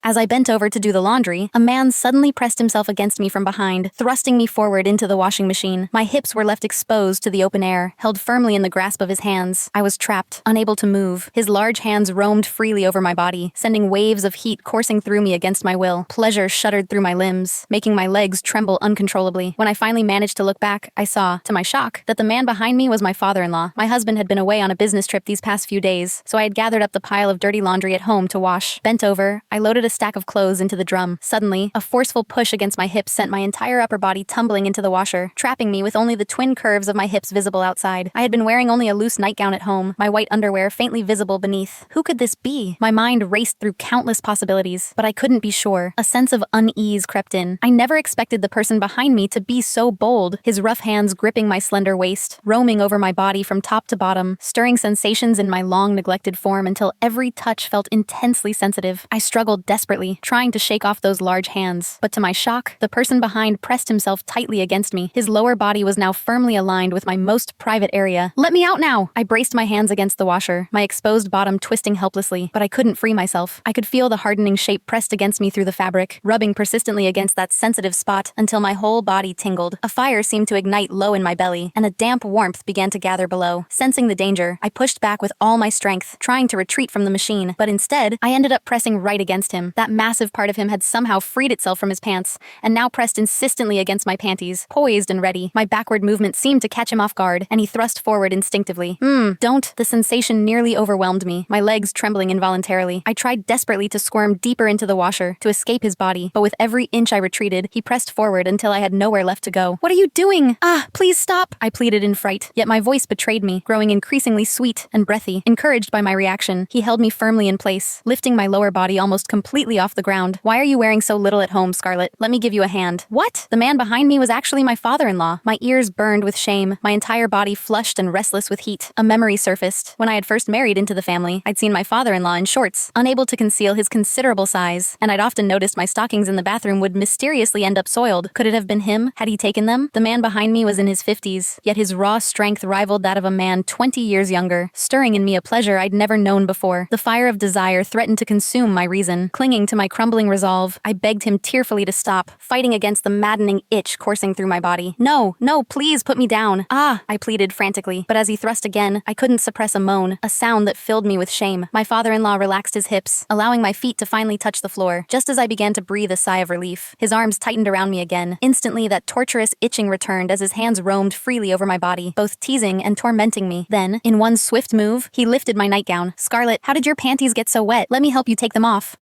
As I bent over to do the laundry, a man suddenly pressed himself against me from behind, thrusting me forward into the washing machine. My hips were left exposed to the open air, held firmly in the grasp of his hands. I was trapped, unable to move. His large hands roamed freely over my body, sending waves of heat coursing through me against my will. Pleasure shuddered through my limbs, making my legs tremble uncontrollably. When I finally managed to look back, I saw, to my shock, that the man behind me was my father-in-law. My husband had been away on a business trip these past few days, so I had gathered up the pile of dirty laundry at home to wash. Bent over, I loaded a stack of clothes into the drum. Suddenly, a forceful push against my hips sent my entire upper body tumbling into the washer, trapping me with only the twin curves of my hips visible outside. I had been wearing only a loose nightgown at home, my white underwear faintly visible beneath. Who could this be? My mind raced through countless possibilities, but I couldn't be sure. A sense of unease crept in. I never expected the person behind me to be so bold, his rough hands gripping my slender waist, roaming over my body from top to bottom, stirring sensations in my long neglected form until every touch felt intensely sensitive. I struggled desperately, trying to shake off those large hands, but to my shock, the person behind pressed himself tightly against me. His lower body was now firmly aligned with my most private area. "Let me out now!" I braced my hands against the washer, my exposed bottom twisting helplessly, but I couldn't free myself. I could feel the hardening shape pressed against me through the fabric, rubbing persistently against that sensitive spot until my whole body tingled. A fire seemed to ignite low in my belly, and a damp warmth began to gather below. Sensing the danger, I pushed back with all my strength, trying to retreat from the machine, but instead, I ended up pressing right against him. That massive part of him had somehow freed itself from his pants, and now pressed insistently against my panties, poised and ready. My backward movement seemed to catch him off guard, and he thrust forward instinctively. Don't. The sensation nearly overwhelmed me, my legs trembling involuntarily. I tried desperately to squirm deeper into the washer, to escape his body, but with every inch I retreated, he pressed forward until I had nowhere left to go. "What are you doing? Please stop!" I pleaded in fright, yet my voice betrayed me, growing increasingly sweet and breathy. Encouraged by my reaction, he held me firmly in place, lifting my lower body almost completely off the ground. "Why are you wearing so little at home, Scarlett? Let me give you a hand." What? The man behind me was actually my father-in-law. My ears burned with shame, my entire body flushed and restless with heat. A memory surfaced. When I had first married into the family, I'd seen my father-in-law in shorts, unable to conceal his considerable size, and I'd often noticed my stockings in the bathroom would mysteriously end up soiled. Could it have been him? Had he taken them? The man behind me was in his 50s, yet his raw strength rivaled that of a man 20 years younger, stirring in me a pleasure I'd never known before. The fire of desire threatened to consume my reason. Clinging to my crumbling resolve, I begged him tearfully to stop, fighting against the maddening itch coursing through my body. No, please put me down." I pleaded frantically, but as he thrust again, I couldn't suppress a moan, a sound that filled me with shame. My father-in-law relaxed his hips, allowing my feet to finally touch the floor. Just as I began to breathe a sigh of relief, his arms tightened around me again. Instantly, that torturous itching returned as his hands roamed freely over my body, both teasing and tormenting me. Then, in one swift move, he lifted my nightgown. "Scarlett, how did your panties get so wet? Let me help you take them off."